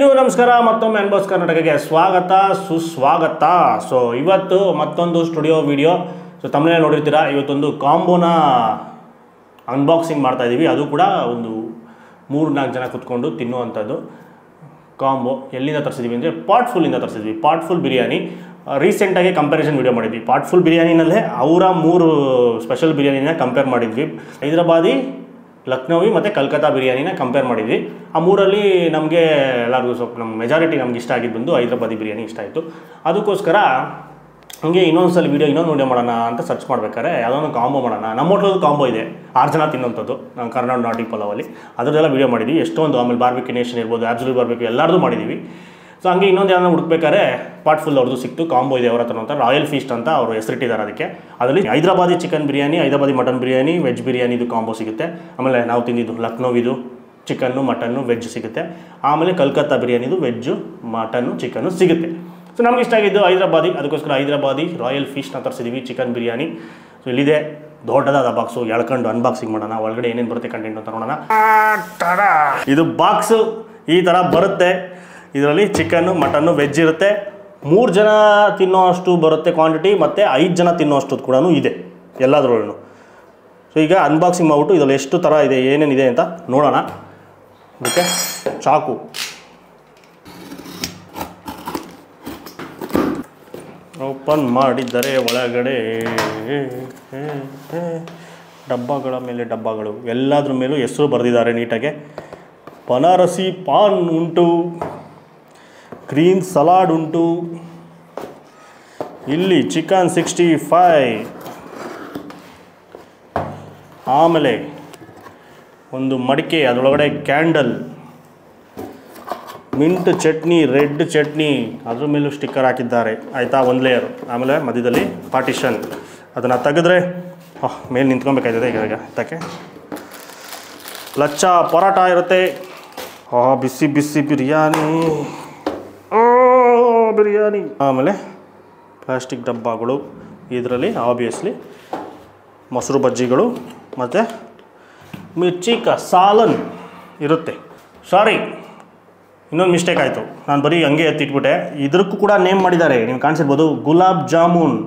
ಎಲ್ರಿಗೂ ನಮಸ್ಕಾರ ಮತ್ತೊಮ್ಮೆ ಅನ್ಬಾಕ್ಸ್ ಕರ್ನಾಟಕಕ್ಕೆ ಸ್ವಾಗತ ಸುಸ್ವಾಗತ. ಸೊ ಇವತ್ತು ಮತ್ತೊಂದು ಸ್ಟುಡಿಯೋ ವಿಡಿಯೋ. ಸೊ ತಮ್ಮನೇ ನೋಡಿರ್ತೀರಾ, ಇವತ್ತೊಂದು ಕಾಂಬೋನ ಅನ್ಬಾಕ್ಸಿಂಗ್ ಮಾಡ್ತಾ ಇದ್ದೀವಿ. ಅದು ಕೂಡ ಒಂದು 3-4 ಜನ ಕುತ್ಕೊಂಡು ತಿನ್ನುವಂಥದ್ದು ಕಾಂಬೋ. ಎಲ್ಲಿಂದ ತರಿಸಿದ್ದೀವಿ ಅಂದರೆ ಪಾಟ್ಫುಲ್ಲಿಂದ ತರಿಸಿದ್ವಿ. ಪಾಟ್ಫುಲ್ ಬಿರಿಯಾನಿ ರೀಸೆಂಟಾಗಿ ಕಂಪ್ಯಾರಿಸನ್ ವೀಡಿಯೋ ಮಾಡಿದ್ವಿ. ಪಾಟ್ಫುಲ್ ಬಿರಿಯಾನಿನಲ್ಲೇ ಅವರ 3 ಸ್ಪೆಷಲ್ ಬಿರಿಯಾನಿನ ಕಂಪೇರ್ ಮಾಡಿದ್ವಿ. ಹೈದರಾಬಾದಿ, ಲಕ್ನೋವಿ ಮತ್ತು ಕಲ್ಕತ್ತಾ ಬಿರಿಯಾನಿನ ಕಂಪೇರ್ ಮಾಡಿದ್ವಿ. ಆ 3ರಲ್ಲಿ ನಮಗೆ ಎಲ್ಲರಿಗೂ ಸ್ವಲ್ಪ ನಮ್ಮ ಮೆಜಾರಿಟಿ ನಮ್ಗೆ ಇಷ್ಟ ಆಗಿದ್ದು ಬಂದು ಹೈದರಾಬಾದಿ ಬಿರಿಯಾನಿ ಇಷ್ಟ ಆಯಿತು. ಅದಕ್ಕೋಸ್ಕರ ಹಂಗೆ ಇನ್ನೊಂದು ವಿಡಿಯೋ ಮಾಡೋಣ ಅಂತ ಸರ್ಚ್ ಮಾಡ್ಬೇಕಾದ್ರೆ ಯಾವುದೋ ಕಾಂಬೋ ಮಾಡೋಣ. ನಮ್ಮ ಹೋಟ್ಲದ್ದು ಕಾಂಬೋ ಇದೆ, 6 ಜನ ತಿನ್ನೋಂಥದ್ದು, ನಮ್ಮ ಕರ್ನಾಟಕ ನಾಟಿ ಪಲಾವಲ್ಲಿ ಅದರದೆಲ್ಲ ವೀಡಿಯೋ ಮಾಡಿದ್ವಿ. ಎಷ್ಟೊಂದು ಆಮೇಲೆ ಬಾರ್ಬಿಕ್ಯೂ ನೇಷನ್ ಇರ್ಬೋದು, ಆಬ್ಸಲ್ಯೂಟ್ ಬಾರ್ಬಿಕ್ಯೂ ಎಲ್ಲರದು ಮಾಡಿದ್ದೀವಿ. ಸೊ ಹಂಗೆ ಇನ್ನೊಂದು ಯಾರನ್ನ ಹುಡುಕ್ಬೇಕಾದ್ರೆ ಪಾಟ್ಫುಲ್ ಅವ್ರದ್ದು ಸಿಕ್ತು. ಕಾಂಬೋ ಇದೆ ಅವ್ರ ಹತ್ರ ಅಂತ, ರಾಯಲ್ ಫೀಸ್ಟ್ ಅಂತ ಅವರು ಹೆಸರಿಟ್ಟಿದ್ದಾರೆ ಅದಕ್ಕೆ. ಅದರಲ್ಲಿ Hyderabadi chicken biryani, Hyderabadi mutton biryani, veg ಬಿರಿಯಾನಿದು ಕಾಂಬೋ ಸಿಗುತ್ತೆ. ಆಮೇಲೆ ನಾವು ತಿಂದಿದ್ದು ಲಕ್ನೋವಿದು ಚಿಕನ್ನು ಮಟನ್ನು ವೆಜ್ ಸಿಗುತ್ತೆ. ಆಮೇಲೆ ಕಲ್ಕತ್ತಾ ಬಿರಿಯಾನಿದು ವೆಜ್ಜು ಮಟನ್ನು ಚಿಕನ್ನು ಸಿಗುತ್ತೆ. ಸೊ ನಮ್ಗೆ ಇಷ್ಟ ಆಗಿದ್ದು ಹೈದರಾಬಾದಿ, ಅದಕ್ಕೋಸ್ಕರ ಹೈದರಾಬಾದಿ ರಾಯಲ್ ಫೀಸ್ಟ್ನ ತರಿಸಿದ್ದೀವಿ ಚಿಕನ್ ಬಿರಿಯಾನಿ. ಸೊ ಇಲ್ಲಿದೆ ದೊಡ್ಡದಾದ ಬಾಕ್ಸು, ಎಳ್ಕೊಂಡು ಅನ್ಬಾಕ್ಸಿಂಗ್ ಮಾಡೋಣ. ಒಳಗಡೆ ಏನೇನು ಬರುತ್ತೆ ಕಂಟೆಂಟ್ ಅಂತ ನೋಡೋಣ. ಇದು ಬಾಕ್ಸು ಈ ಥರ ಬರುತ್ತೆ. ಇದರಲ್ಲಿ ಚಿಕನ್ನು ಮಟನ್ನು ವೆಜ್ ಇರುತ್ತೆ. 3 ಜನ ತಿನ್ನೋ ಅಷ್ಟು ಬರುತ್ತೆ ಕ್ವಾಂಟಿಟಿ, ಮತ್ತು 5 ಜನ ತಿನ್ನೋ ಅಷ್ಟು ಕೂಡ ಇದೆ ಎಲ್ಲದರಲ್ಲೂ. ಸೊ ಈಗ ಅನ್ಬಾಕ್ಸಿಂಗ್ ಮಾಡಿಬಿಟ್ಟು ಇದರಲ್ಲಿ ಎಷ್ಟು ಥರ ಇದೆ ಏನೇನಿದೆ ಅಂತ ನೋಡೋಣ. ಅದಕ್ಕೆ ಚಾಕು, ಓಪನ್ ಮಾಡಿದ್ದರೆ ಒಳಗಡೆ ಡಬ್ಬಗಳ ಮೇಲೆ ಡಬ್ಬಗಳು, ಎಲ್ಲದ್ರ ಮೇಲೂ ಹೆಸರು ಬರೆದಿದ್ದಾರೆ ನೀಟಾಗೆ. ಬನಾರಸಿ ಪಾನ್ ಉಂಟು, ಗ್ರೀನ್ ಸಲಾಡ್ ಉಂಟು, ಇಲ್ಲಿ ಚಿಕನ್ 65, ಆಮೇಲೆ ಒಂದು ಮಡಿಕೆ, ಅದರೊಳಗಡೆ candle, mint chutney, red chutney, ಅದ್ರ ಮೇಲೂ ಸ್ಟಿಕ್ಕರ್ ಹಾಕಿದ್ದಾರೆ ಆಯಿತಾ, ಒಂದು ಲೇಯರ್. ಆಮೇಲೆ ಮಧ್ಯದಲ್ಲಿ ಪಾರ್ಟಿಷನ್, ಅದನ್ನು ತೆಗೆದ್ರೆ ಮೇಲೆ ನಿಂತ್ಕೊಬೇಕಾಯ್ತದೆ ಈಗ ತಕ್ಕೆ. ಲಚ್ಚ ಪರೋಟ ಇರುತ್ತೆ. ಬಿಸಿ ಬಿಸಿ ಬಿರಿಯಾನಿ, ಬಿರಿಯಾನಿ. ಆಮೇಲೆ ಪ್ಲಾಸ್ಟಿಕ್ ಡಬ್ಬಗಳು, ಇದರಲ್ಲಿ ಆಬ್ವಿಯಸ್ಲಿ ಮೊಸರು ಬಜ್ಜಿಗಳು ಮತ್ತು ಮಿರ್ಚಿ ಸಾಲನ್ ಇರುತ್ತೆ. ಸಾರಿ, ಇನ್ನೊಂದು ಮಿಸ್ಟೇಕ್ ಆಯಿತು, ನಾನು ಬರೀ ಹಂಗೆ ಎತ್ತಿಟ್ಬಿಟ್ಟೆ. ಇದಕ್ಕೂ ಕೂಡ ನೇಮ್ ಮಾಡಿದ್ದಾರೆ, ನೀವು ಕಾಣಿಸಿರ್ಬೋದು. Gulab jamun,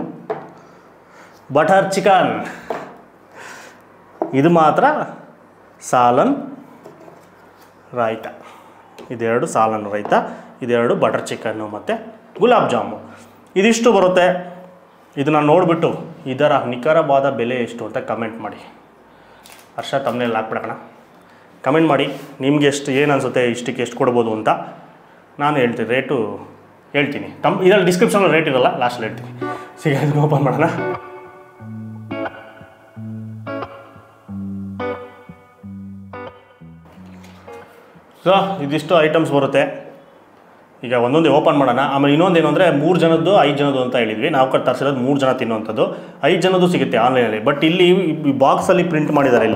butter chicken. ಇದು ಮಾತ್ರ ಸಾಲನ್ ರಾಯ್ತ. ಇದೆರಡು ಸಾಲನ್ ರಾಯ್ತ, ಇದೆರಡು ಬಟರ್ ಚಿಕನ್ನು ಮತ್ತು ಗುಲಾಬ್ ಜಾಮೂನ್. ಇದಿಷ್ಟು ಬರುತ್ತೆ. ಇದನ್ನು ನೋಡಿಬಿಟ್ಟು ಇದರ ನಿಖರವಾದ ಬೆಲೆ ಎಷ್ಟು ಅಂತ ಕಮೆಂಟ್ ಮಾಡಿ. ಹರ್ಷ ತಮ್ಮನೇಲಿ ಹಾಕ್ಬಿಡೋಣ. ಕಮೆಂಟ್ ಮಾಡಿ ನಿಮಗೆ ಎಷ್ಟು ಏನು ಅನಿಸುತ್ತೆ, ಇಷ್ಟಕ್ಕೆ ಎಷ್ಟು ಕೊಡ್ಬೋದು ಅಂತ. ನಾನು ಹೇಳ್ತೀನಿ, ರೇಟು ಹೇಳ್ತೀನಿ. ಇದರಲ್ಲಿ ಡಿಸ್ಕ್ರಿಪ್ಷನಲ್ಲಿ ರೇಟ್ ಇರೋಲ್ಲ, ಲಾಸ್ಟಲ್ಲಿ ಹೇಳ್ತೀನಿ. ಸಿಗೋದು ಓಪನ್ ಮಾಡೋಣ. ಸೊ ಇದಿಷ್ಟು ಐಟಮ್ಸ್ ಬರುತ್ತೆ. ಈಗ ಒಂದೊಂದೇ ಓಪನ್ ಮಾಡೋಣ. ಆಮೇಲೆ ಇನ್ನೊಂದೇನು ಅಂದರೆ 3 ಜನದ್ದು 5 ಜನದ್ದು ಅಂತ ಹೇಳಿದ್ವಿ. ನಾವು ತರಿಸಿರೋದು 3 ಜನ ತಿನ್ನುವಂಥದ್ದು. 5 ಜನದ್ದು ಸಿಗುತ್ತೆ ಆನ್ಲೈನಲ್ಲಿ. ಬಟ್ ಇಲ್ಲಿ ಬಾಕ್ಸಲ್ಲಿ ಪ್ರಿಂಟ್ ಮಾಡಿದ್ದಾರೆ.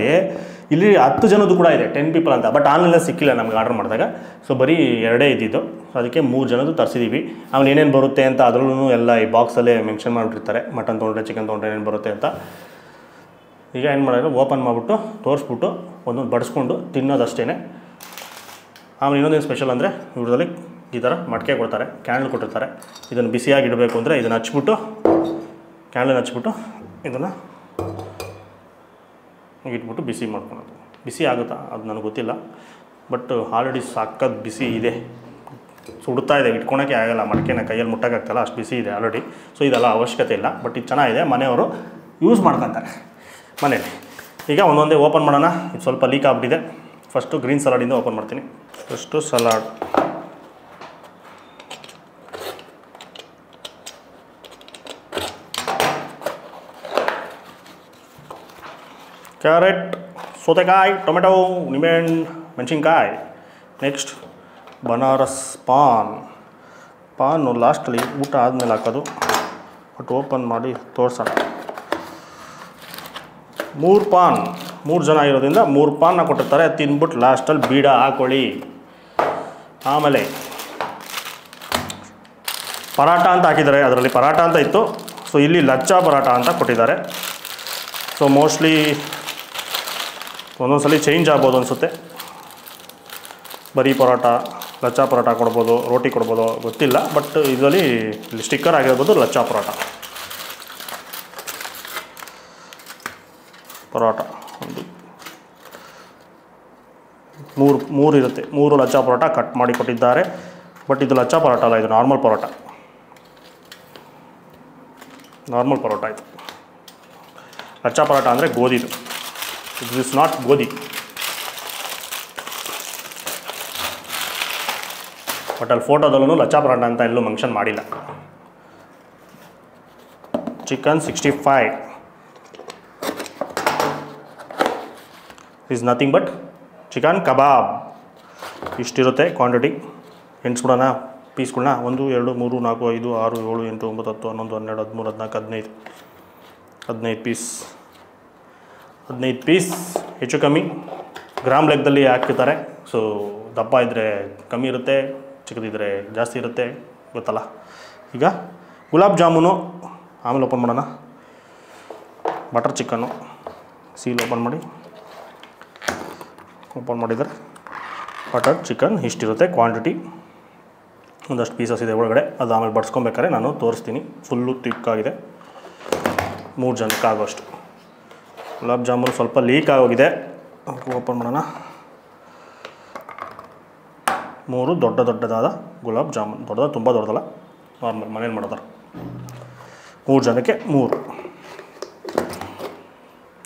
ಇಲ್ಲಿ 10 ಜನದ್ದು ಕೂಡ ಇದೆ, 10 ಪೀಪಲ್ ಅಂತ. ಬಟ್ ಆನ್ಲೈನಲ್ಲಿ ಸಿಕ್ಕಿಲ್ಲ ನಮ್ಗೆ ಆರ್ಡರ್ ಮಾಡಿದಾಗ. ಸೊ ಬರೀ 2 ಇದ್ದಿದ್ದು. ಸೊ ಅದಕ್ಕೆ 3 ಜನದ್ದು ತರಿಸಿದ್ದೀವಿ. ಆಮೇಲೆ ಏನೇನು ಬರುತ್ತೆ ಅಂತ ಅದರಲ್ಲೂ ಎಲ್ಲ ಈ ಬಾಕ್ಸಲ್ಲೇ ಮೆನ್ಷನ್ ಮಾಡಿಬಿಟ್ಟಿರ್ತಾರೆ. ಮಟನ್ ತೊಗೊಂಡ್ರೆ ಚಿಕನ್ ತೊಗೊಂಡ್ರೆ ಏನೇನು ಬರುತ್ತೆ ಅಂತ. ಈಗ ಏನು ಮಾಡಿದ್ರೆ ಓಪನ್ ಮಾಡಿಬಿಟ್ಟು ತೋರಿಸ್ಬಿಟ್ಟು ಒಂದೊಂದು ಬಡಿಸ್ಕೊಂಡು ತಿನ್ನೋದಷ್ಟೇ. ಆಮೇಲೆ ಇನ್ನೊಂದೇನು ಸ್ಪೆಷಲ್ ಅಂದರೆ ಇವ್ರದಲ್ಲಿ ಈ ಥರ ಮಡಿಕೆ ಕೊಡ್ತಾರೆ, ಕ್ಯಾಂಡಲ್ ಕೊಟ್ಟಿರ್ತಾರೆ. ಇದನ್ನು ಬಿಸಿಯಾಗಿ ಇಡಬೇಕು ಅಂದರೆ ಇದನ್ನು ಹಚ್ಬಿಟ್ಟು, ಕ್ಯಾಂಡಲ್ ಹಚ್ಬಿಟ್ಟು ಇದನ್ನು ಇಟ್ಬಿಟ್ಟು ಬಿಸಿ ಮಾಡ್ಕೊಳೋದು. ಬಿಸಿ ಆಗುತ್ತಾ ಅದು ನನಗೆ ಗೊತ್ತಿಲ್ಲ, ಬಟ್ ಆಲ್ರೆಡಿ ಸಕ್ಕತ್ ಬಿಸಿ ಇದೆ, ಸುಡ್ತಾ ಇದೆ. ಇಟ್ಕೊಳಕ್ಕೆ ಆಗಲ್ಲ, ಮಡಿಕೆನ ಕೈಯಲ್ಲಿ ಮುಟ್ಟೋಕ್ಕಾಗ್ತಲ್ಲ, ಅಷ್ಟು ಬಿಸಿ ಇದೆ ಆಲ್ರೆಡಿ. ಸೊ ಇದೆಲ್ಲ ಅವಶ್ಯಕತೆ ಇಲ್ಲ, ಬಟ್ ಇದು ಚೆನ್ನಾಗಿದೆ. ಮನೆಯವರು ಯೂಸ್ ಮಾಡ್ಕೊತಾರೆ ಮನೇಲಿ. ಈಗ ಒಂದೊಂದೇ ಓಪನ್ ಮಾಡೋಣ. ಇದು ಸ್ವಲ್ಪ ಲೀಕ್ ಆಗಿಬಿಟ್ಟಿದೆ. ಫಸ್ಟು ಗ್ರೀನ್ ಸಲಾಡಿಂದ ಓಪನ್ ಮಾಡ್ತೀನಿ. ಫಸ್ಟು ಸಲಾಡ್, ಕ್ಯಾರೆಟ್, ಸೌತೆಕಾಯಿ, ಟೊಮೆಟೊ, ನಿಂಬೆಹಣ್ಣು, ಮೆಣಸಿನ್ಕಾಯಿ. ನೆಕ್ಸ್ಟ್ ಬನಾರಸ್ ಪಾನು ಲಾಸ್ಟಲ್ಲಿ ಊಟ ಆದಮೇಲೆ ಹಾಕೋದು. ಬಟ್ ಓಪನ್ ಮಾಡಿ ತೋರಿಸೋಣ. 3 ಪಾನ್, 3 ಜನ ಇರೋದ್ರಿಂದ 3 ಪಾನ್ನ ಕೊಟ್ಟಿರ್ತಾರೆ. ತಿಂದ್ಬಿಟ್ಟು ಲಾಸ್ಟಲ್ಲಿ ಬೀಡ ಹಾಕೊಳ್ಳಿ. ಆಮೇಲೆ ಪರಾಟ ಅಂತ ಹಾಕಿದ್ದಾರೆ, ಅದರಲ್ಲಿ ಪರಾಟ ಅಂತ ಇತ್ತು. ಸೊ ಇಲ್ಲಿ ಲಚ್ಚಾ ಪರಾಟ ಅಂತ ಕೊಟ್ಟಿದ್ದಾರೆ. ಸೊ ಮೋಸ್ಟ್ಲಿ ಒಂದೊಂದು ಸಲ ಚೇಂಜ್ ಆಗ್ಬೋದು ಅನಿಸುತ್ತೆ. ಬರೀ ಪರೋಟ ಲಚ್ಚಾ ಪರೋಟ ಕೊಡ್ಬೋದು, ರೋಟಿ ಕೊಡ್ಬೋದು, ಗೊತ್ತಿಲ್ಲ. ಬಟ್ ಇದರಲ್ಲಿ ಇಲ್ಲಿ ಸ್ಟಿಕ್ಕರ್ ಆಗಿರ್ಬೋದು ಲಚ್ಚಾ ಪರೋಟ ಒಂದು ಮೂರು ಇರುತ್ತೆ. 3 ಲಚ್ಚಾ ಪರೋಟ ಕಟ್ ಮಾಡಿ ಕೊಟ್ಟಿದ್ದಾರೆ. ಬಟ್ ಇದು ಲಚ್ಚಾ ಪರೋಟ ಅಲ್ಲ, ಇದು ನಾರ್ಮಲ್ ಪರೋಟ ಇದು. ಲಚ್ಚಾ ಪರೋಟ ಅಂದರೆ ಗೋಧಿದು, it is not godhi. But ಅಲ್ಲಿ ಫೋಟೋದಲ್ಲೂ ಲಚ್ಚಾ ಪರೋಟ ಅಂತ ಎಲ್ಲೂ ಮೆನ್ಷನ್ ಮಾಡಿಲ್ಲ. Chicken 65 is nothing but chicken kebab. ಇಷ್ಟಿರುತ್ತೆ ಕ್ವಾಂಟಿಟಿ. ಎಣಿಸ್ಬಿಡೋಣ ಪೀಸ್ಗಳನ್ನ. 1 2 3 4 5 6 7 8 9 10 11 12 13 14 15 ಪೀಸ್. 15 ಪೀಸ್ ಹೆಚ್ಚು ಕಮ್ಮಿ ಗ್ರಾಮ್ ಲೆಕ್ಕದಲ್ಲಿ ಹಾಕಿರ್ತಾರೆ. ಸೊ ದಪ್ಪ ಇದ್ದರೆ ಕಮ್ಮಿ ಇರುತ್ತೆ, ಚಿಕ್ಕದಿದ್ದರೆ ಜಾಸ್ತಿ ಇರುತ್ತೆ, ಗೊತ್ತಲ್ಲ. ಈಗ ಗುಲಾಬ್ ಜಾಮೂನು ಆಮೇಲೆ ಓಪನ್ ಮಾಡೋಣ. ಬಟರ್ ಚಿಕನ್ನು ಸೀಲ್ ಓಪನ್ ಮಾಡಿದರೆ ಬಟರ್ ಚಿಕನ್ ಇಷ್ಟಿರುತ್ತೆ ಕ್ವಾಂಟಿಟಿ. ಒಂದಷ್ಟು ಪೀಸಸ್ ಇದೆ ಒಳಗಡೆ, ಅದು ಆಮೇಲೆ ಬಡ್ಸ್ಕೊಬೇಕಾದ್ರೆ ನಾನು ತೋರಿಸ್ತೀನಿ. ಫುಲ್ಲು ತಿಕ್ಕಾಗಿದೆ, 3 ಜನಕ್ಕೆ ಆಗೋಷ್ಟು. ಗುಲಾಬ್ ಜಾಮೂನು ಸ್ವಲ್ಪ ಲೀಕ್ ಆಗೋಗಿದೆ. ಓಪನ್ ಮಾಡೋಣ. 3 ದೊಡ್ಡದಾದ ಗುಲಾಬ್ ಜಾಮೂನು. ತುಂಬ ದೊಡ್ಡದಲ್ಲ, ನಾರ್ಮಲ್ ಮನೇಲಿ ಮಾಡೋದಾರ. 3 ಜನಕ್ಕೆ 3.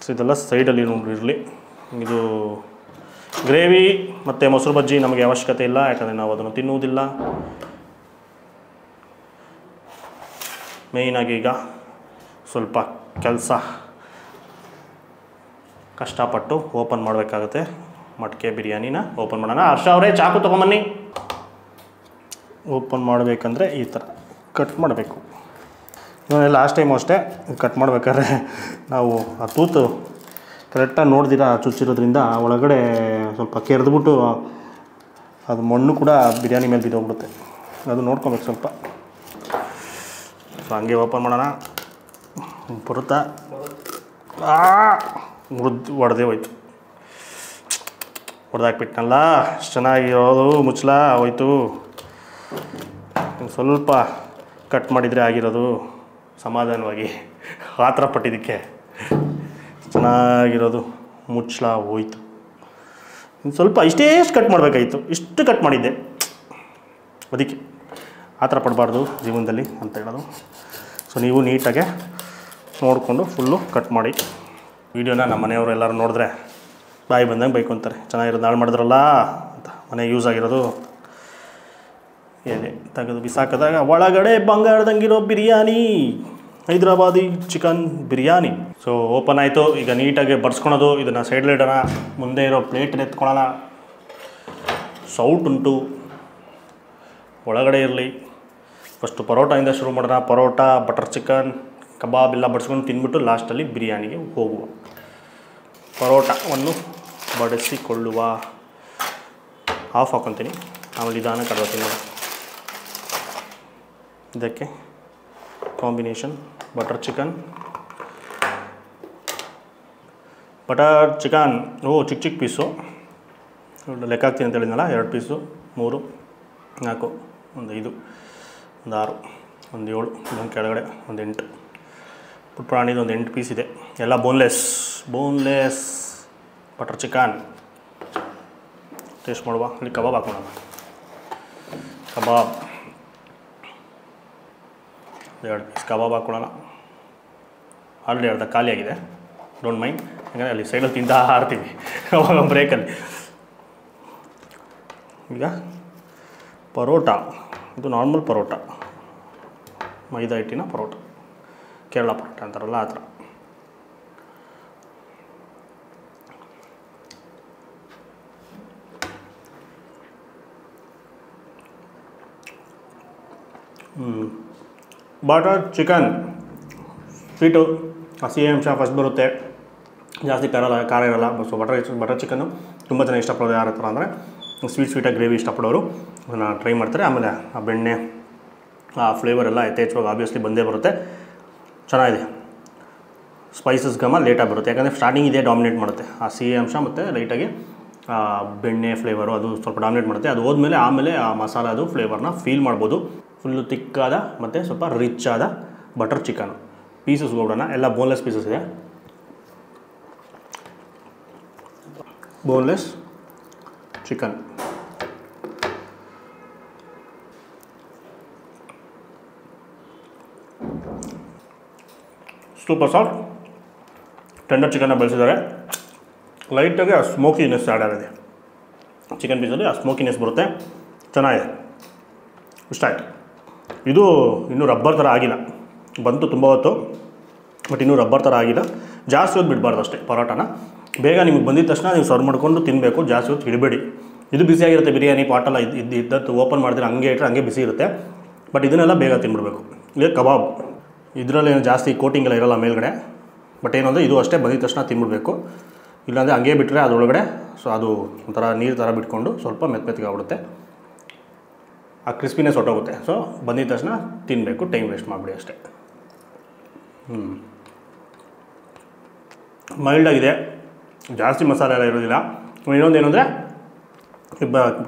ಸೊ ಇದೆಲ್ಲ ಸೈಡಲ್ಲಿ ಇರಲಿ. ಇದು ಗ್ರೇವಿ ಮತ್ತು ಮೊಸರು ಬಜ್ಜಿ ನಮಗೆ ಅವಶ್ಯಕತೆ ಇಲ್ಲ, ಯಾಕಂದರೆ ನಾವು ಅದನ್ನು ತಿನ್ನುವುದಿಲ್ಲ. ಮೇಯ್ನಾಗಿ ಈಗ ಸ್ವಲ್ಪ ಕೆಲಸ ಕಷ್ಟಪಟ್ಟು ಓಪನ್ ಮಾಡಬೇಕಾಗುತ್ತೆ. ಮಟ್ಕೆ ಬಿರಿಯಾನಿನ ಓಪನ್ ಮಾಡೋಣ. ಹರ್ಷ ಅವರೇ ಚಾಕು ತೊಗೊಂಬನ್ನಿ. ಓಪನ್ ಮಾಡಬೇಕಂದ್ರೆ ಈ ಥರ ಕಟ್ ಮಾಡಬೇಕು. ಲಾಸ್ಟ್ ಟೈಮ್ ಅಷ್ಟೇ ಕಟ್ ಮಾಡಬೇಕಾದ್ರೆ ನಾವು ಆ ತೂತು ಕರೆಕ್ಟಾಗಿ ನೋಡ್ದಿರ ಚುಚ್ಚಿರೋದ್ರಿಂದ ಒಳಗಡೆ ಸ್ವಲ್ಪ ಕೆರೆದ್ಬಿಟ್ಟು ಅದು ಮಣ್ಣು ಕೂಡ ಬಿರಿಯಾನಿ ಮೇಲೆ ಬಿದ್ದೋಗ್ಬಿಡುತ್ತೆ. ಅದು ನೋಡ್ಕೊಬೇಕು ಸ್ವಲ್ಪ. ಸೊ ಹಂಗೆ ಓಪನ್ ಮಾಡೋಣ. ಬರುತ್ತಾ? ಹೊಡೆದೇ ಹೋಯ್ತು. ಹೊಡೆದಾಕ್ಬಿಟ್ನಲ್ಲ, ಅಷ್ಟು ಚೆನ್ನಾಗಿರೋದು ಮುಚ್ಚಲ ಹೋಯ್ತು. ಸ್ವಲ್ಪ ಕಟ್ ಮಾಡಿದರೆ ಆಗಿರೋದು ಸಮಾಧಾನವಾಗಿ. ಆತರ ಪಟ್ಟಿದ್ದಕ್ಕೆ ಚೆನ್ನಾಗಿರೋದು ಮುಚ್ಚಲ ಹೋಯ್ತು. ಇನ್ನು ಸ್ವಲ್ಪ ಇಷ್ಟೇ ಕಟ್ ಮಾಡಬೇಕಾಗಿತ್ತು, ಇಷ್ಟು ಕಟ್ ಮಾಡಿದ್ದೆ. ಅದಕ್ಕೆ ಆ ಥರ ಪಡಬಾರ್ದು ಜೀವನದಲ್ಲಿ ಅಂತ ಹೇಳೋದು. ಸೊ ನೀವು ನೀಟಾಗೆ ನೋಡಿಕೊಂಡು ಫುಲ್ಲು ಕಟ್ ಮಾಡಿ. ವೀಡಿಯೋನ ನಮ್ಮ ಮನೆಯವರು ಎಲ್ಲರೂ ನೋಡಿದ್ರೆ ಬಾಯಿ ಬಂದಂಗೆ ಬೈಕೊಂತಾರೆ, ಚೆನ್ನಾಗಿರೋದು ಹಾಳು ಮಾಡಿದ್ರಲ್ಲ ಅಂತ. ಮನೆಗೆ ಯೂಸ್ ಆಗಿರೋದು ಎಲೆ ತೆಗೆದು ಬಿಸಾಕಿದಾಗ ಒಳಗಡೆ ಬಂಗಾರದಂಗಿರೋ biryani, Hyderabadi chicken biryani. So open ಆಯಿತು. ಈಗ ನೀಟಾಗಿ ಬಡ್ಸ್ಕೊಳೋದು. ಇದನ್ನು ಸೈಡ್ಲಿ ಇಡೋಣ. ಮುಂದೆ ಇರೋ ಪ್ಲೇಟ್ ಎತ್ಕೊಳ್ಳೋಣ. ಸೌಟ್ ಉಂಟು, ಒಳಗಡೆ ಇರಲಿ. ಫಸ್ಟು ಪರೋಟಾಯಿಂದ ಶುರು ಮಾಡೋಣ. ಪರೋಟ, ಬಟರ್ ಚಿಕನ್, ಕಬಾಬ್ ಎಲ್ಲ ಬಡ್ಸ್ಕೊಂಡು ತಿಂದ್ಬಿಟ್ಟು ಲಾಸ್ಟಲ್ಲಿ ಬಿರಿಯಾನಿಗೆ ಹೋಗುವ. ಪರೋಟವನ್ನು ಬಡಿಸಿಕೊಳ್ಳುವ. ಆಫ್ ಹಾಕ್ಕೊತೀನಿ, ಆಮೇಲೆ ನಿಧಾನ ಕಡ್ತೀನಿ. ಇದಕ್ಕೆ ಕಾಂಬಿನೇಷನ್ ಬಟರ್ ಚಿಕನ್. ಚಿಕ್ಕ ಚಿಕ್ಕ ಪೀಸು ಲೆಕ್ಕ ಹಾಕ್ತೀನಿ ಅಂತ ಹೇಳಿದ್ನಲ್ಲ. 2 ಪೀಸು, 3, 4, 1, 5, 1, 6, 1, 7, ಇನ್ನೊಂದು ಕೆಳಗಡೆ 1, 8. ಪುಟ್ರಾಣಿದು 1 8 ಪೀಸ್ ಇದೆ. ಎಲ್ಲ ಬೋನ್ಲೆಸ್ ಬಟರ್ ಚಿಕನ್. ಟೇಸ್ಟ್ ಮಾಡುವ. ಇಲ್ಲಿ ಕಬಾಬ್ ಹಾಕೋಣ. ಕಬಾಬ್ 2 ಪೀಸ್ ಕಬಾಬ್ ಹಾಕ್ಕೊಳ್ಳೋಣ. ಆಲ್ರೆಡಿ ಅರ್ಧ ಖಾಲಿಯಾಗಿದೆ, ಡೋಂಟ್ ಮೈಂಡ್. ಯಾಕಂದರೆ ಅಲ್ಲಿ ಸೈಡಲ್ಲಿ ತಿಂತಾ ಇರ್ತೀವಿ ಅವಾಗ ಬ್ರೇಕಲ್ಲಿ. ಈಗ ಪರೋಟ. ಇದು ನಾರ್ಮಲ್ ಪರೋಟ, ಮೈದಾ ಹಿಟ್ಟಿನ ಪರೋಟ, ಕೇರಳ ಪರೋಟ ಅಂತಾರಲ್ಲ ಆ ಥರ. ಬಟರ್ ಚಿಕನ್ ಸ್ವೀಟು, ಹಸಿ ಅಂಶ ಫಸ್ಟ್ ಬರುತ್ತೆ, ಜಾಸ್ತಿ ಖಾರ ಇರಲ್ಲ. ಸೊ ಬಟರ್ ಚಿಕನ್ನು ತುಂಬ ಜನ ಇಷ್ಟಪಡೋದು ಯಾರ ಹತ್ರ ಅಂದರೆ ಸ್ವೀಟಾಗಿ ಗ್ರೇವಿ ಇಷ್ಟಪಡೋರು ಅದನ್ನು ಟ್ರೈ ಮಾಡ್ತಾರೆ. ಆಮೇಲೆ ಆ ಬೆಣ್ಣೆ, ಆ ಫ್ಲೇವರ್ ಎಲ್ಲ ಯಥೇಚ್ಛವಾಗಿ ಆಬ್ವಿಯಸ್ಲಿ ಬಂದೇ ಬರುತ್ತೆ. ಚೆನ್ನಾಗಿದೆ. ಸ್ಪೈಸಸ್ ಲೇಟಾಗಿ ಬರುತ್ತೆ, ಯಾಕಂದರೆ ಸ್ಟಾರ್ಟಿಂಗ್ ಇದೇ ಡಾಮಿನೇಟ್ ಮಾಡುತ್ತೆ. ಆ ಸಿಹಿ ಅಂಶ ಮತ್ತು ಲೈಟಾಗಿ ಬೆಣ್ಣೆ ಫ್ಲೇವರು ಅದು ಸ್ವಲ್ಪ ಡಾಮಿನೇಟ್ ಮಾಡುತ್ತೆ. ಅದು ಹೋದ್ಮೇಲೆ ಆಮೇಲೆ ಆ ಮಸಾಲ ಅದು ಫ್ಲೇವರ್ನ ಫೀಲ್ ಮಾಡ್ಬೋದು. ಫುಲ್ಲು ತಿಕ್ಕಾದ ಮತ್ತು ಸ್ವಲ್ಪ ರಿಚ್ ಆದ ಬಟರ್ ಚಿಕನು ಪೀಸಸ್ ಹೋಗೋಣ. ಎಲ್ಲ ಬೋನ್ಲೆಸ್ ಪೀಸಸ್ ಇದೆ. Boneless chicken super soft tender ಚಿಕನ್ನ ಬಳಸಿದ್ದಾರೆ. ಲೈಟಾಗಿ ಆ ಸ್ಮೋಕಿನೆಸ್ ಆ್ಯಡ್ ಆಗಿದೆ ಚಿಕನ್ ಪೀಸಲ್ಲಿ. ಆ ಸ್ಮೋಕಿನೆಸ್ ಬರುತ್ತೆ, ಚೆನ್ನಾಗಿದೆ, ಇಷ್ಟ ಆಯಿತು. ಇದು ಇನ್ನೂ ರಬ್ಬರ್ ಥರ ಆಗಿಲ್ಲ, ಬಂತು ತುಂಬ ಹೊತ್ತು, ಬಟ್ ಇನ್ನೂ ರಬ್ಬರ್ ಥರ ಆಗಿಲ್ಲ. ಜಾಸ್ತಿ ಹೊತ್ತು ಬಿಡಬಾರ್ದು ಅಷ್ಟೇ ಪರೋಟಾನ. ಬೇಗ ನಿಮಗೆ ಬಂದಿದ್ದ ತಕ್ಷಣ ನೀವು ಸರ್ವ್ ಮಾಡ್ಕೊಂಡು ತಿನ್ನಬೇಕು, ಜಾಸ್ತಿ ಹೊತ್ತು ಇಡಬೇಡಿ. ಇದು ಬಿಸಿಯಾಗಿರುತ್ತೆ, ಬಿರಿಯಾನಿ ಪಾಟೆಲ್ಲ ಇದ್ದದ್ದು ಓಪನ್ ಮಾಡಿದ್ರೆ ಹಂಗೆ ಇಟ್ಟರೆ ಹಂಗೆ ಬಿಸಿ ಇರುತ್ತೆ. ಬಟ್ ಇದನ್ನೆಲ್ಲ ಬೇಗ ತಿನ್ಬಿಡ್ಬೇಕು. ಇದೇ ಕಬಾಬ್, ಇದರಲ್ಲಿ ಏನು ಜಾಸ್ತಿ ಕೋಟಿಂಗ್ ಎಲ್ಲ ಇರೋಲ್ಲ ಮೇಲ್ಗಡೆ. ಬಟ್ ಏನು ಅಂದರೆ ಇದು ಅಷ್ಟೇ ಬಂದಿದ್ದ ತಕ್ಷಣ ತಿನ್ಬಿಡ್ಬೇಕು, ಇಲ್ಲಾಂದರೆ ಹಂಗೆ ಬಿಟ್ಟರೆ ಅದರೊಳಗಡೆ ಸೊ ಅದು ಒಂಥರ ನೀರು ಥರ ಬಿಟ್ಕೊಂಡು ಸ್ವಲ್ಪ ಮೆತ್ತಗೆ ಆಗ್ಬಿಡುತ್ತೆ, ಆ ಕ್ರಿಸ್ಪಿನೆಸ್ ಹೊಟ್ಟೋಗುತ್ತೆ. ಸೊ ಬಂದಿದ್ದ ತಕ್ಷಣ ತಿನ್ನಬೇಕು, ಟೈಮ್ ವೇಸ್ಟ್ ಮಾಡಿಬಿಡಿ ಅಷ್ಟೇ. ಮೈಲ್ಡಾಗಿದೆ, ಜಾಸ್ತಿ ಮಸಾಲೆ ಎಲ್ಲ ಇರೋದಿಲ್ಲ. ಇನ್ನೊಂದು ಏನಂದರೆ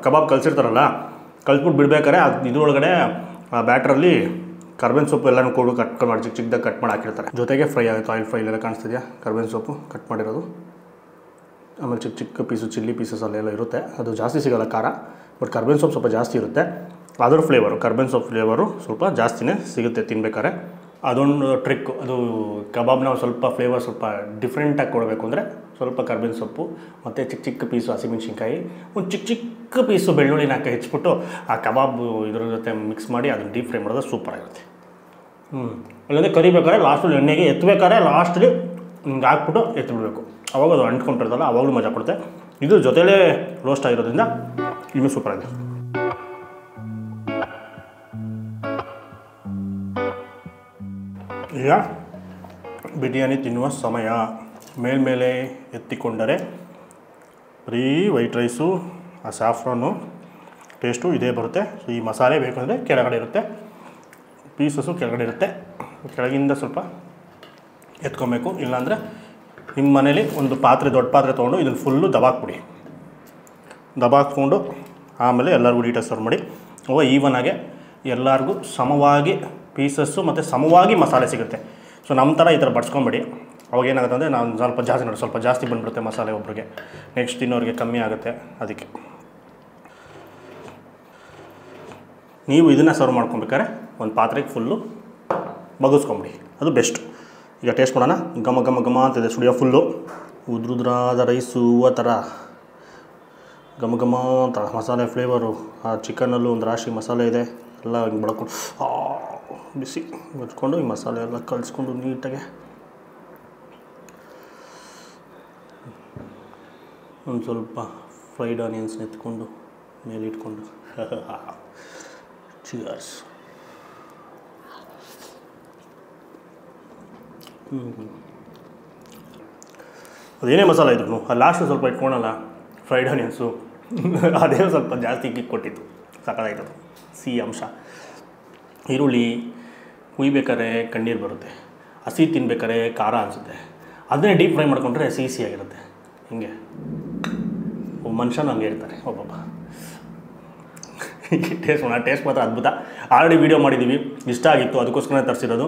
ಕಬಾಬ್ ಕಲಿಸಿರ್ತಾರಲ್ಲ, ಕಲಿಸ್ಬಿಟ್ಟು ಬಿಡಬೇಕಾದ್ರೆ ಅದು ಇದ್ರೊಳಗಡೆ ಆ ಬ್ಯಾಟ್ರಲ್ಲಿ ಕರ್ಬೇವಿನ ಸೊಪ್ಪು ಎಲ್ಲನೂ ಕೂಡ ಕಟ್ ಮಾಡಿ ಚಿಕ್ಕದಾಗಿ ಕಟ್ ಮಾಡಿ ಹಾಕಿರ್ತಾರೆ. ಜೊತೆಗೆ ಫ್ರೈ ಆಗುತ್ತೆ, ಆಯಿಲ್ ಫ್ರೈ ಎಲ್ಲ ಕಾಣಿಸ್ತಿದೆಯಾ, ಕರ್ಬೇವಿನ ಸೊಪ್ಪು ಕಟ್ ಮಾಡಿರೋದು. ಆಮೇಲೆ ಚಿಕ್ಕ ಪೀಸು ಚಿಲ್ಲಿ ಪೀಸಸ್ ಅಲ್ಲೆಲ್ಲ ಇರುತ್ತೆ. ಅದು ಜಾಸ್ತಿ ಸಿಗೋಲ್ಲ ಖಾರ, ಬಟ್ ಕರ್ಬೇವಿನ ಸೊಪ್ಪು ಸ್ವಲ್ಪ ಜಾಸ್ತಿ ಇರುತ್ತೆ. ಅದರ ಫ್ಲೇವರು, ಕರ್ಬೇವಿನ ಸೊಪ್ಪು ಫ್ಲೇವರು ಸ್ವಲ್ಪ ಜಾಸ್ತಿನೇ ಸಿಗುತ್ತೆ ತಿನ್ಬೇಕಾದ್ರೆ. ಅದೊಂದು ಟ್ರಿಕ್ಕು. ಅದು ಕಬಾಬ್ನ ಸ್ವಲ್ಪ ಫ್ಲೇವರ್ ಸ್ವಲ್ಪ ಡಿಫ್ರೆಂಟಾಗಿ ಕೊಡಬೇಕು ಅಂದರೆ ಸ್ವಲ್ಪ ಕರ್ಬೇವಿನ ಸೊಪ್ಪು ಮತ್ತು ಚಿಕ್ಕ ಪೀಸು ಹಸಿಮೆಣ್ಸಿನ್ಕಾಯಿ, ಒಂದು ಚಿಕ್ಕ ಪೀಸು ಬೆಳ್ಳುಳ್ಳಿನ ಹೆಚ್ಚಿಬಿಟ್ಟು ಆ ಕಬಾಬ್ ಇದ್ರ ಜೊತೆ ಮಿಕ್ಸ್ ಮಾಡಿ ಅದನ್ನು ಡೀಪ್ ಫ್ರೈ ಮಾಡೋದು ಸೂಪರಾಗಿರುತ್ತೆ. ಅಲ್ಲದೆ ಕರಿಬೇಕಾದ್ರೆ ಲಾಸ್ಟಲ್ಲಿ ಎಣ್ಣೆಗೆ ಎತ್ತಬೇಕಾದ್ರೆ ಲಾಸ್ಟಲ್ಲಿ ಹಿಂಗೆ ಹಾಕ್ಬಿಟ್ಟು ಎತ್ತಿಬಿಡಬೇಕು, ಅವಾಗ ಅದು ಅಂಟ್ಕೊಂಡಿರ್ತಲ್ಲ, ಅವಾಗಲೂ ಮಜಾ ಕೊಡುತ್ತೆ. ಇದು ಜೊತೆಲೇ ರೋಸ್ಟ್ ಆಗಿರೋದ್ರಿಂದ ಇನ್ನೂ ಸೂಪರಾಗಿದೆ. ಈಗ ಬಿರಿಯಾನಿ ತಿನ್ನುವ ಸಮಯ. ಮೇಲ್ಮೇಲೆ ಎತ್ತಿಕೊಂಡರೆ ಬರೀ ವೈಟ್ ರೈಸು, ಆ ಸ್ಯಾಫ್ರಾನು ಟೇಸ್ಟು ಇದೇ ಬರುತ್ತೆ. ಸೊ ಈ ಮಸಾಲೆ ಬೇಕಂದರೆ ಕೆಳಗಡೆ ಇರುತ್ತೆ, ಪೀಸಸ್ಸು ಕೆಳಗಡೆ ಇರುತ್ತೆ, ಕೆಳಗಿಂದ ಸ್ವಲ್ಪ ಎತ್ಕೊಬೇಕು. ಇಲ್ಲಾಂದರೆ ನಿಮ್ಮ ಮನೇಲಿ ಒಂದು ಪಾತ್ರೆ, ದೊಡ್ಡ ಪಾತ್ರೆ ತೊಗೊಂಡು ಇದನ್ನು ಫುಲ್ಲು ದಬಾಕ್ಬಿಡಿ. ದಬಾಕ್ಕೊಂಡು ಆಮೇಲೆ ಎಲ್ಲರಿಗೂ ನೀಟಾಗಿ ಸರ್ವ್ ಮಾಡಿ. ಅವಾಗ ಈವನಾಗೆ ಎಲ್ಲರಿಗೂ ಸಮವಾಗಿ ಪೀಸಸ್ಸು ಮತ್ತು ಸಮವಾಗಿ ಮಸಾಲೆ ಸಿಗುತ್ತೆ. ಸೊ ನಮ್ಮ ಥರ ಈ ಥರ ಬಡ್ಸ್ಕೊಂಬಿಡಿ. ಅವಾಗ ಏನಾಗುತ್ತೆ ಅಂದರೆ ನಾನು ಸ್ವಲ್ಪ ಜಾಸ್ತಿ ಬಂದುಬಿಡುತ್ತೆ ಮಸಾಲೆ ಒಬ್ಬರಿಗೆ, ನೆಕ್ಸ್ಟ್ ಇನ್ನೋರಿಗೆ ಕಮ್ಮಿ ಆಗುತ್ತೆ. ಅದಕ್ಕೆ ನೀವು ಇದನ್ನು ಸರ್ವ್ ಮಾಡ್ಕೊಬೇಕಾದ್ರೆ ಒಂದು ಪಾತ್ರೆಗೆ ಫುಲ್ಲು ಬಗ್ಗಿಸ್ಕೊಂಬಿಡಿ, ಅದು ಬೆಸ್ಟ್. ಈಗ ಟೇಸ್ಟ್ ಮಾಡೋಣ. ಘಮ ಅಂತಿದೆ ಸ್ಟುಡಿಯೋ ಫುಲ್ಲು. ಉದ್ರುದ್ರಾದ ರೈಸು ಆ ಥರ ಘಮ ಅಂತ ಮಸಾಲೆ ಫ್ಲೇವರು. ಆ ಚಿಕನಲ್ಲೂ ಒಂದು ರಾಶಿ ಮಸಾಲೆ ಇದೆ, ಎಲ್ಲ ಹಿಂಗೆ ಬಡ್ಕೊಂಡು ಬಿಸಿ ಬಚ್ಕೊಂಡು ಈ ಮಸಾಲೆ ಎಲ್ಲ ಕಲಿಸ್ಕೊಂಡು ನೀಟಾಗೆ ಒಂದು ಸ್ವಲ್ಪ ಫ್ರೈಡ್ ಆನಿಯನ್ಸ್ ಎತ್ಕೊಂಡು ಮೇಲೆ ಇಟ್ಕೊಂಡು ಚಿಯರ್ಸ್. ಅದೇನೇ ಮಸಾಲ ಇದ್ರು ಆ ಲಾಸ್ಟ್ ಸ್ವಲ್ಪ ಇಟ್ಕೊಳಲ್ಲ ಫ್ರೈಡ್ ಆನಿಯನ್ಸು, ಅದೇ ಸ್ವಲ್ಪ ಜಾಸ್ತಿ ಕಿಕ್ ಕೊಟ್ಟಿತ್ತು, ಸಕ್ಕತ್ತಾಗಿತ್ತು. ಸಿಹಿ ಅಂಶ. ಈರುಳ್ಳಿ ಕುಯ್ಬೇಕಾದ್ರೆ ಕಣ್ಣೀರು ಬರುತ್ತೆ, ಹಸಿ ತಿನ್ಬೇಕಾದ್ರೆ ಖಾರ ಅನಿಸುತ್ತೆ. ಅದನ್ನೇ ಡೀಪ್ ಫ್ರೈ ಮಾಡ್ಕೊಂಡ್ರೆ ಸಿಹಿಯಾಗಿರುತ್ತೆ. ಹಿಂಗೆ ಒಬ್ಬ ಮನುಷ್ಯನ ಹಂಗೆ ಇರ್ತಾರೆ ಒಬ್ಬೊಬ್ಬ. ಟೇಸ್ಟ್ ಮಾತ್ರ ಅದ್ಭುತ. ಆಲ್ರೆಡಿ ವೀಡಿಯೋ ಮಾಡಿದ್ದೀವಿ, ಇಷ್ಟ ಆಗಿತ್ತು, ಅದಕ್ಕೋಸ್ಕರ ತರಿಸಿರೋದು.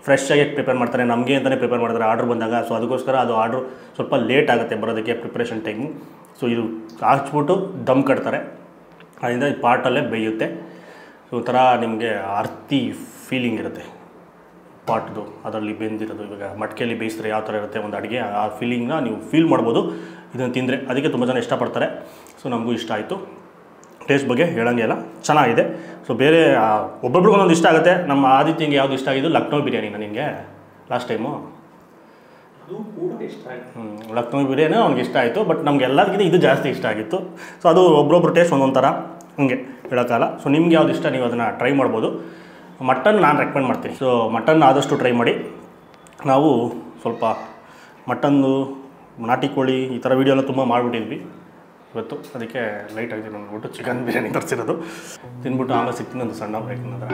ಫ್ರೆಶ್ಶಾಗಿ ಪ್ರಿಪೇರ್ ಮಾಡ್ತಾರೆ, ನಮಗೆ ಅಂತಲೇ ಪ್ರಿಪೇರ್ ಮಾಡ್ತಾರೆ ಆರ್ಡ್ರ್ ಬಂದಾಗ. ಸೊ ಅದಕ್ಕೋಸ್ಕರ ಅದು ಆರ್ಡ್ರು ಸ್ವಲ್ಪ ಲೇಟ್ ಆಗುತ್ತೆ ಬರೋದಕ್ಕೆ, ಪ್ರಿಪ್ರೇಷನ್ ಟೈಮು. ಸೊ ಇದು ಹಾಕ್ಸ್ಬಿಟ್ಟು ದಮ್ ಕಟ್ತಾರೆ, ಅದರಿಂದ ಈ ಪಾಟಲ್ಲೇ ಬೇಯುತ್ತೆ. ಸೊ ಒಂಥರ ನಿಮಗೆ ಅರ್ತಿ ಫೀಲಿಂಗ್ ಇರುತ್ತೆ ಪಾಟ್ದು, ಅದರಲ್ಲಿ ಬೆಂದಿರೋದು. ಇವಾಗ ಮಟ್ಕೆಯಲ್ಲಿ ಬೇಯಿಸಿದ್ರೆ ಯಾವ ಥರ ಇರುತ್ತೆ ಒಂದು ಅಡುಗೆ, ಆ ಫೀಲಿಂಗ್ನ ನೀವು ಫೀಲ್ ಮಾಡ್ಬೋದು ಇದನ್ನು ತಿಂದರೆ. ಅದಕ್ಕೆ ತುಂಬ ಜನ ಇಷ್ಟಪಡ್ತಾರೆ. ಸೊ ನಮಗೂ ಇಷ್ಟ ಆಯಿತು. ಟೇಸ್ಟ್ ಬಗ್ಗೆ ಹೇಳೋಂಗೆ ಇಲ್ಲ, ಚೆನ್ನಾಗಿದೆ. ಸೊ ಬೇರೆ ಒಬ್ಬೊಬ್ರಿಗೂ ಒಂದೊಂದು ಇಷ್ಟ ಆಗುತ್ತೆ. ನಮ್ಮ ಆದಿತ್ಯಂಗೆ ಯಾವುದು ಇಷ್ಟ ಆಗಿದ್ದು ಲಕ್ನೋ ಬಿರಿಯಾನಿ. ನನಗೆ ಲಾಸ್ಟ್ ಟೈಮು ಲಕ್ನೋ ಬಿರಿಯಾನಿ ಅವ್ನಿಗೆ ಇಷ್ಟ ಆಯಿತು, ಬಟ್ ನಮ್ಗೆ ಎಲ್ಲದಕ್ಕಿಂತ ಇದು ಜಾಸ್ತಿ ಇಷ್ಟ ಆಗಿತ್ತು. ಸೊ ಅದು ಒಬ್ಬೊಬ್ರು ಟೇಸ್ಟ್ ಒಂದೊಂದು ಥರ, ಹಂಗೆ ಹೇಳೋಕ್ಕಲ್ಲ. ಸೊ ನಿಮ್ಗೆ ಯಾವ್ದು ಇಷ್ಟ ನೀವು ಅದನ್ನು ಟ್ರೈ ಮಾಡ್ಬೋದು. ಮಟನ್ ನಾನು ರೆಕಮೆಂಡ್ ಮಾಡ್ತೀನಿ. ಸೊ ಮಟನ್ ಆದಷ್ಟು ಟ್ರೈ ಮಾಡಿ. ನಾವು ಸ್ವಲ್ಪ ಮಟನ್ನು, ನಾಟಿ ಕೋಳಿ ಈ ಥರ ವೀಡಿಯೋ ಎಲ್ಲ ತುಂಬ ಮಾಡಿಬಿಟ್ಟಿದ್ವಿ ಇವತ್ತು. ಅದಕ್ಕೆ ಲೈಟ್ ಆಗಿದೆ ಅಂದ್ಬಿಟ್ಟು ಚಿಕನ್ ಬಿರಿಯಾನಿ ತರಿಸಿರೋದು. ತಿಂದ್ಬಿಟ್ಟು ಆಮೇಲೆ ಸಿಗ್ತೀನಿ ಒಂದು ಸಣ್ಣ ಬ್ರೇಕ್ ನಂತರ.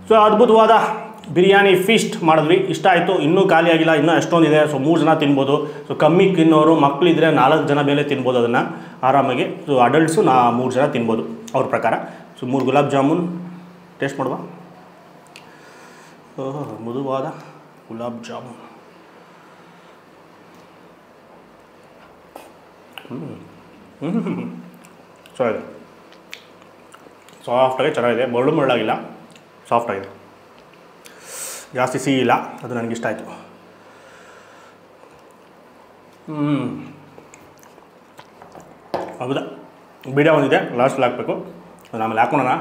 ಸೊ ಅದ್ಭುತವಾದ ಬಿರಿಯಾನಿ ಫೀಸ್ಟ್ ಮಾಡಿದ್ವಿ, ಇಷ್ಟ ಆಯಿತು. ಇನ್ನೂ ಖಾಲಿ ಆಗಿಲ್ಲ, ಇನ್ನೂ ಎಷ್ಟೊಂದಿದೆ. ಸೊ 3 ಜನ ತಿನ್ಬೋದು. ಸೊ ಕಮ್ಮಿ ತಿನ್ನೋರು ಮಕ್ಕಳಿದ್ರೆ 4 ಜನ ಮೇಲೆ ತಿನ್ಬೋದು ಅದನ್ನು ಆರಾಮಾಗಿ. ಸೊ ಅಡಲ್ಟ್ಸು 3 ಜನ ತಿನ್ಬೋದು ಅವ್ರ ಪ್ರಕಾರ. ಸೊ 3 ಗುಲಾಬ್ ಜಾಮೂನ್ ಟೇಸ್ಟ್ ಮಾಡುವ. ಮೃದುವಾದ ಗುಲಾಬ್ ಜಾಮೂನ್. ಚೆನ್ನಾಗಿದೆ, ಸಾಫ್ಟಾಗಿ ಚೆನ್ನಾಗಿದೆ, ಮರಳಾಗಿಲ್ಲ, ಸಾಫ್ಟಾಗಿದೆ, ಜಾಸ್ತಿ ಸಿಹಿ ಇಲ್ಲ. ಅದು ನನಗಿಷ್ಟ ಆಯಿತು. ಹೌದಾ, ವಿಡಿಯೋ ಒಂದಿದೆ ಲಾಸ್ಟಲ್ಲಿ ಹಾಕಬೇಕು, ಅದು ಆಮೇಲೆ ಹಾಕೋಣ.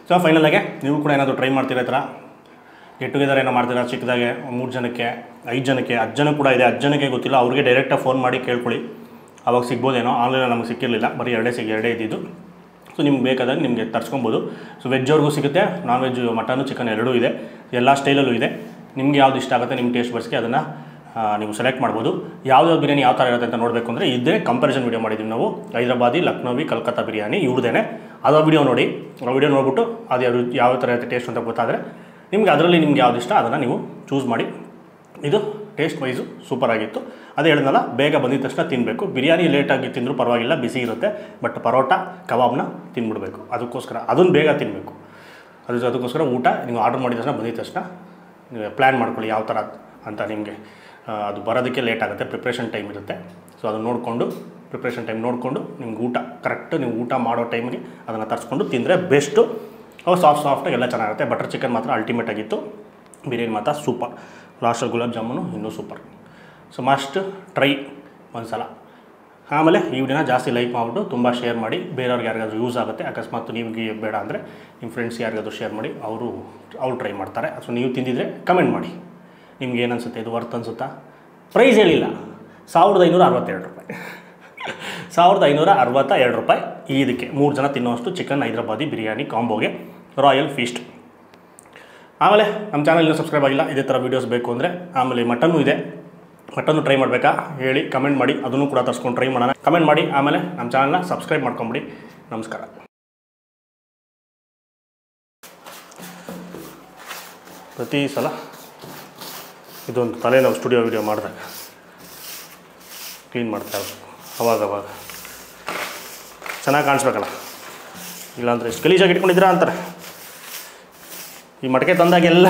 ಸೊ ಫೈನಲಾಗೆ ನೀವು ಕೂಡ ಏನಾದರೂ ಟ್ರೈ ಮಾಡ್ತೀರಾ, ಈ ಥರ ಗೆಟ್ ಟುಗೆದರ್ ಏನೋ ಮಾಡ್ತೀರಾ ಚಿಕ್ಕದಾಗೆ 3 ಜನಕ್ಕೆ 5 ಜನಕ್ಕೆ 10 ಜನ ಕೂಡ ಇದೆ. 10 ಜನಕ್ಕೆ ಗೊತ್ತಿಲ್ಲ, ಅವ್ರಿಗೆ ಡೈರೆಕ್ಟಾಗಿ ಫೋನ್ ಮಾಡಿ ಕೇಳ್ಕೊಳ್ಳಿ, ಅವಾಗ ಸಿಗ್ಬೋದೇನೋ. ಆನ್ಲೈನಲ್ಲಿ ನಮಗೆ ಸಿಕ್ಕಿರಲಿಲ್ಲ, ಬರೀ 2 ಇದ್ದಿದ್ದು. ಸೊ ನಿಮ್ಗೆ ಬೇಕಾದಾಗ ನಿಮಗೆ ತರಿಸ್ಕೊಬೋದು. ಸೊ ವೆಜ್ಜವ್ರಿಗೂ ಸಿಗುತ್ತೆ, ನಾನ್ ವೆಜ್ ಮಟನು ಚಿಕನ್ ಎರಡೂ ಇದೆ, ಎಲ್ಲ ಸ್ಟೈಲಲ್ಲೂ ಇದೆ. ನಿಮ್ಗೆ ಯಾವ್ದು ಇಷ್ಟ ಆಗುತ್ತೆ ನಿಮ್ಮ ಟೇಸ್ಟ್ ಬಡ್ಸ್ಗೆ ಅದನ್ನು ನೀವು ಸೆಲೆಕ್ಟ್ ಮಾಡ್ಬೋದು. ಯಾವ್ದಾವ್ದು ಬಿರಿಯಾನಿ ಯಾವ ಥರ ಇರುತ್ತೆ ಅಂತ ನೋಡಬೇಕು ಅಂದರೆ ಇದೇ ಕಂಪ್ಯಾರಿಸನ್ ವೀಡಿಯೋ ಮಾಡಿದ್ದೀವಿ ನಾವು. ಹೈದರಾಬಾದಿ, ಲಕ್ನೋವಿ, ಕಲ್ಕತ್ತಾ ಬಿರಿಯಾನಿ ಇವ್ರದ್ದೇನೆ. ಅದು ವೀಡಿಯೋ ನೋಡಿ, ಆ ವೀಡಿಯೋ ನೋಡ್ಬಿಟ್ಟು ಅದು ಯಾವ ಥರ ಇರುತ್ತೆ ಟೇಸ್ಟ್ ಅಂತ ಗೊತ್ತಾದರೆ ನಿಮ್ಗೆ ಅದರಲ್ಲಿ ನಿಮ್ಗೆ ಯಾವ್ದು ಇಷ್ಟ ಅದನ್ನು ನೀವು ಚೂಸ್ ಮಾಡಿ. ಇದು ಟೇಸ್ಟ್ ವೈಸು ಸೂಪರಾಗಿತ್ತು. ಅದೇ ಹೇಳಿದ್ನಲ್ಲ, ಬೇಗ ಬಂದಿದ ತಕ್ಷಣ ತಿನ್ನಬೇಕು. ಬಿರಿಯಾನಿ ಲೇಟಾಗಿ ತಿಂದರೂ ಪರವಾಗಿಲ್ಲ, ಬಿಸಿ ಇರುತ್ತೆ. ಬಟ್ ಪರೋಟ ಕಬಾಬ್ನ ತಿನ್ಬಿಡ್ಬೇಕು, ಅದಕ್ಕೋಸ್ಕರ ಅದನ್ನು ಬೇಗ ತಿನ್ನಬೇಕು. ಅದಕ್ಕೋಸ್ಕರ ಊಟ ನೀವು ಆರ್ಡ್ರ್ ಮಾಡಿದ ತಕ್ಷಣ ಬಂದಿದ ತಕ್ಷಣ ನೀವು ಪ್ಲ್ಯಾನ್ ಮಾಡ್ಕೊಳ್ಳಿ ಯಾವ ಥರ ಅಂತ. ನಿಮಗೆ ಅದು ಬರೋದಕ್ಕೆ ಲೇಟ್ ಆಗುತ್ತೆ, ಪ್ರಿಪ್ರೇಷನ್ ಟೈಮ್ ಇರುತ್ತೆ. ಸೊ ಅದನ್ನು ನೋಡಿಕೊಂಡು ಪ್ರಿಪ್ರೇಷನ್ ಟೈಮ್ ನೋಡಿಕೊಂಡು ನಿಮ್ಗೆ ಊಟ ಕರೆಕ್ಟ್ ನೀವು ಊಟ ಮಾಡೋ ಟೈಮ್ಗೆ ಅದನ್ನು ತರಿಸ್ಕೊಂಡು ತಿಂದರೆ ಬೆಸ್ಟು. ಅವು ಸಾಫ್ಟಾಗಿ ಎಲ್ಲ ಚೆನ್ನಾಗಿರುತ್ತೆ. ಬಟರ್ ಚಿಕನ್ ಮಾತ್ರ ಅಲ್ಟಿಮೇಟ್ ಆಗಿತ್ತು, ಬಿರಿಯಾನಿ ಮಾತ್ರ ಸೂಪರ್. ಲಾಸ್ಟಲ್ಲಿ ಗುಲಾಬ್ ಜಾಮೂನು ಇನ್ನೂ ಸೂಪರ್. ಸೊ ಮಸ್ಟ್ ಟ್ರೈ ಒಂದು ಸಲ. ಆಮೇಲೆ ಈ ವಿಡಿಯೋನ ಜಾಸ್ತಿ ಲೈಕ್ ಮಾಡಿಬಿಟ್ಟು ತುಂಬ ಶೇರ್ ಮಾಡಿ, ಬೇರೆಯವ್ರಿಗೆ ಯಾರಿಗಾದ್ರೂ ಯೂಸ್ ಆಗುತ್ತೆ. ಅಕಸ್ಮಾತ್ ನಿಮಗೆ ಬೇಡ ಅಂದರೆ ನಿಮ್ಮ ಫ್ರೆಂಡ್ಸ್ ಯಾರಿಗಾದ್ರೂ ಶೇರ್ ಮಾಡಿ, ಅವ್ರು ಟ್ರೈ ಮಾಡ್ತಾರೆ. ಸೊ ನೀವು ತಿಂದಿದ್ರೆ ಕಮೆಂಟ್ ಮಾಡಿ, ನಿಮ್ಗೆ ಏನು ಅನಿಸುತ್ತೆ, ಇದು ವರ್ತ್ ಅನಿಸುತ್ತಾ. ಪ್ರೈಸ್ ಹೇಳಿಲ್ಲ, 1562 ರೂಪಾಯಿ 1562 ರೂಪಾಯಿ ಇದಕ್ಕೆ 3 ಜನ ತಿನ್ನೋಷ್ಟು ಚಿಕನ್ ಹೈದರಾಬಾದಿ ಬಿರಿಯಾನಿ ಕಾಂಬೋಗೆ ರಾಯಲ್ ಫೀಸ್ಟ್. ಆಮೇಲೆ ನಮ್ಮ ಚಾನಲ್ನ ಸಬ್ಸ್ಕ್ರೈಬ್ ಆಗಿಲ್ಲ, ಇದೇ ಥರ ವೀಡಿಯೋಸ್ ಬೇಕು ಅಂದರೆ. ಆಮೇಲೆ ಮಟನ್ನು ಇದೆ, ಮಟನ್ನು ಟ್ರೈ ಮಾಡಬೇಕಾ ಹೇಳಿ, ಕಮೆಂಟ್ ಮಾಡಿ, ಅದನ್ನು ಕೂಡ ತರಿಸ್ಕೊಂಡು ಟ್ರೈ ಮಾಡೋಣ. ಕಮೆಂಟ್ ಮಾಡಿ, ಆಮೇಲೆ ನಮ್ಮ ಚಾನಲ್ನ ಸಬ್ಸ್ಕ್ರೈಬ್ ಮಾಡ್ಕೊಂಬಿಡಿ. ನಮಸ್ಕಾರ. ಪ್ರತಿ ಸಲ ಇದೊಂದು ತಲೆನೋವು ಸ್ಟುಡಿಯೋ ವೀಡಿಯೋ ಮಾಡಿದಾಗ ಕ್ಲೀನ್ ಮಾಡ್ತಾ ಅವಾಗ ಚೆನ್ನಾಗಿ ಕಾಣಿಸ್ಬೇಕಲ್ಲ, ಇಲ್ಲಾಂದರೆ ಎಷ್ಟು ಗಲೀಜಾಗಿ ಇಟ್ಕೊಂಡಿದ್ದೀರಾ ಅಂತಾರೆ. ಈ ಮಟಕೆ ತಂದಾಗೆಲ್ಲ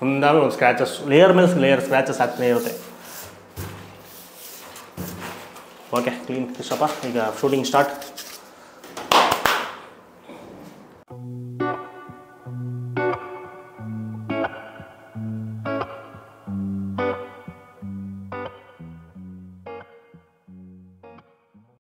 ಒಂದು ಸ್ಕ್ರ್ಯಾಚಸ್, ಲೇಯರ್ ಮೇಲೆ ಲೇಯರ್ ಸ್ಕ್ರ್ಯಾಚಸ್ ಆಗ್ತಾನೆ ಇರುತ್ತೆ. ಓಕೆ, ಕ್ಲೀನ್ ಇಷ್ಟಪ್ಪ. ಈಗ ಶೂಟಿಂಗ್ ಸ್ಟಾರ್ಟ್.